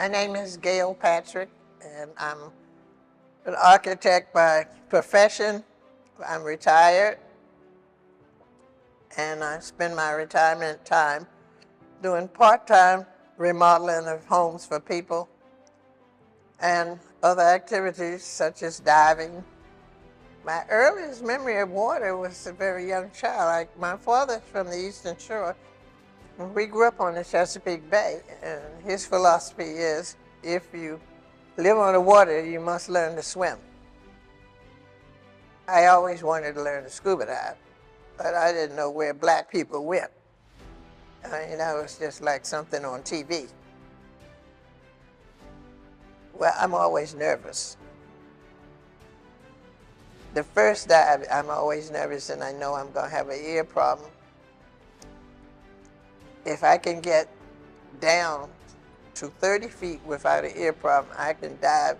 My name is Gail Patrick, and I'm an architect by profession. I'm retired, and I spend my retirement time doing part-time remodeling of homes for people and other activities such as diving. My earliest memory of water was a very young child. My father's from the Eastern Shore. We grew up on the Chesapeake Bay, and his philosophy is, if you live on the water, you must learn to swim. I always wanted to learn to scuba dive, but I didn't know where black people went. That was just like something on TV. Well, I'm always nervous. The first dive, I'm always nervous, and I know I'm going to have an ear problem. If I can get down to 30 feet without an ear problem, I can dive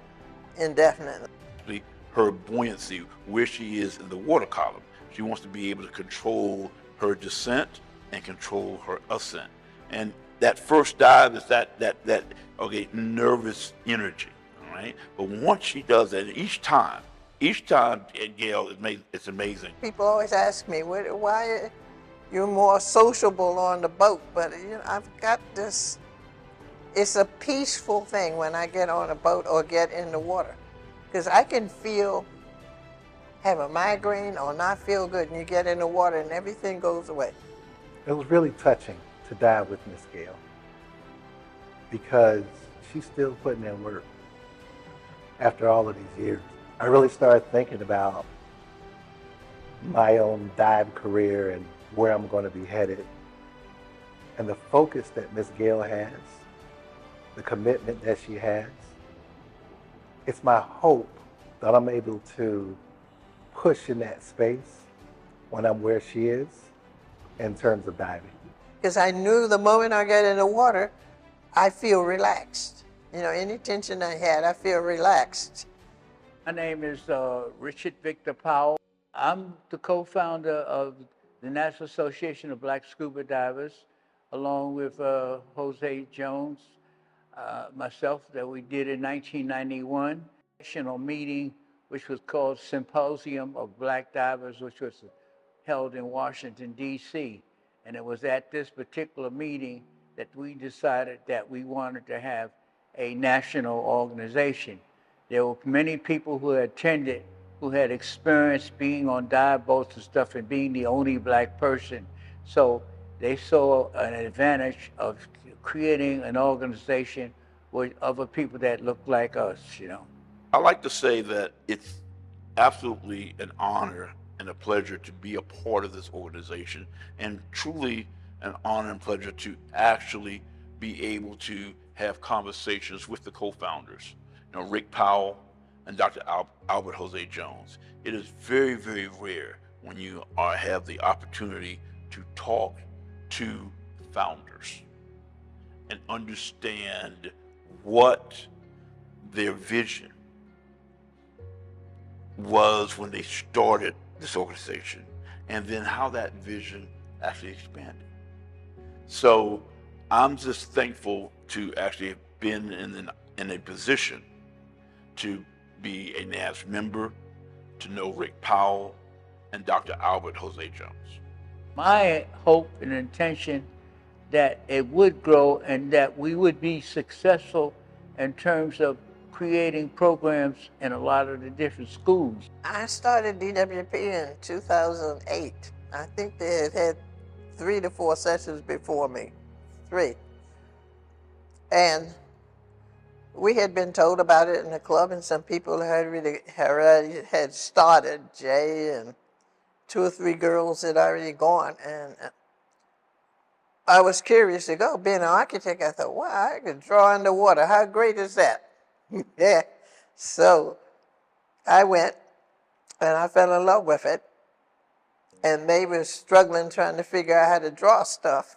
indefinitely. Her buoyancy, where she is in the water column, she wants to be able to control her descent and control her ascent. And that first dive is that nervous energy, all right? But once she does that, each time, Gail, it's amazing. People always ask me, why you're more sociable on the boat, but I've got this, it's a peaceful thing when I get on a boat or get in the water, because I can have a migraine or not feel good, and you get in the water and everything goes away. It was really touching to dive with Miss Gail, because she's still putting in work after all of these years. I really started thinking about my own dive career and where I'm going to be headed. And the focus that Miss Gail has, the commitment that she has, it's my hope that I'm able to push in that space when I'm where she is in terms of diving. Because I knew the moment I get in the water, I feel relaxed. Any tension I had, I feel relaxed. My name is Richard Victor Powell. I'm the co-founder of the National Association of Black Scuba Divers, along with Jose Jones, myself, that we did in 1991, national meeting, which was called Symposium of Black Divers, which was held in Washington, D.C. And it was at this particular meeting that we decided that we wanted to have a national organization. There were many people who attended who had experience being on dive boats and stuff and being the only black person. So they saw an advantage of creating an organization with other people that look like us, I like to say that it's absolutely an honor and a pleasure to be a part of this organization, and truly an honor and pleasure to actually be able to have conversations with the co-founders, Rick Powell and Dr. Albert Jose Jones. It is very, very rare when you have the opportunity to talk to founders and understand what their vision was when they started this organization, and then how that vision actually expanded. So I'm just thankful to actually have been in a position to be a NABS member, to know Rick Powell and Dr. Albert Jose Jones. My hope and intention that it would grow and that we would be successful in terms of creating programs in a lot of the different schools. I started DWP in 2008. I think they had 3 to 4 sessions before me, 3. And we had been told about it in the club, and some people already had started. Jay and 2 or 3 girls had already gone, and I was curious to go. Being an architect, I thought, wow, I could draw underwater. How great is that? Yeah. So I went, and I fell in love with it. And they were struggling trying to figure out how to draw stuff.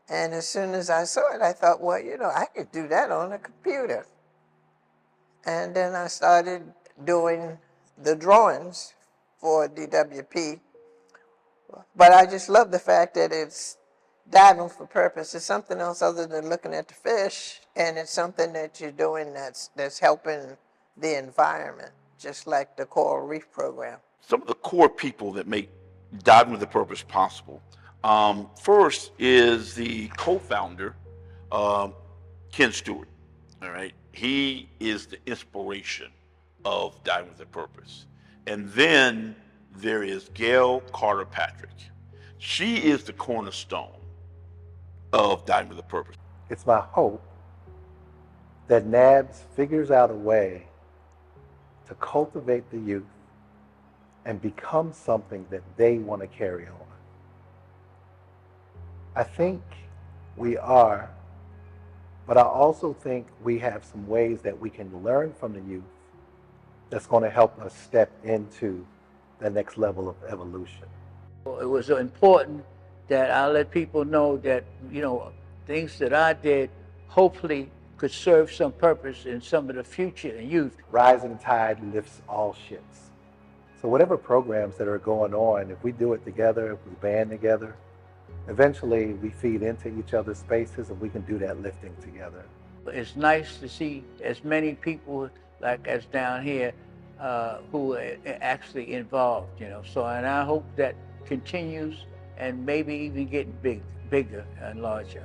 And as soon as I saw it, I thought, well, I could do that on a computer. And then I started doing the drawings for DWP. But I just love the fact that diving for purpose. It's something else other than looking at the fish, and it's something that you're doing that's helping the environment, just like the coral reef program. Some of the core people that make Diving with a Purpose possible. First is the co-founder, Ken Stewart. All right, he is the inspiration of Diving with a Purpose. And then there is Gail Patrick. She is the cornerstone of Diving with a Purpose. It's my hope that NABS figures out a way to cultivate the youth and become something that they want to carry on. I think we are, but I also think we have some ways that we can learn from the youth that's going to help us step into the next level of evolution. It was important that I let people know that, you know, things that I did hopefully could serve some purpose in some of the future youth. Rising tide lifts all ships. So whatever programs that are going on, if we do it together, if we band together, eventually we feed into each other's spaces and we can do that lifting together. It's nice to see as many people like us down here who are actually involved, you know. So, and I hope that continues and maybe even getting bigger and larger.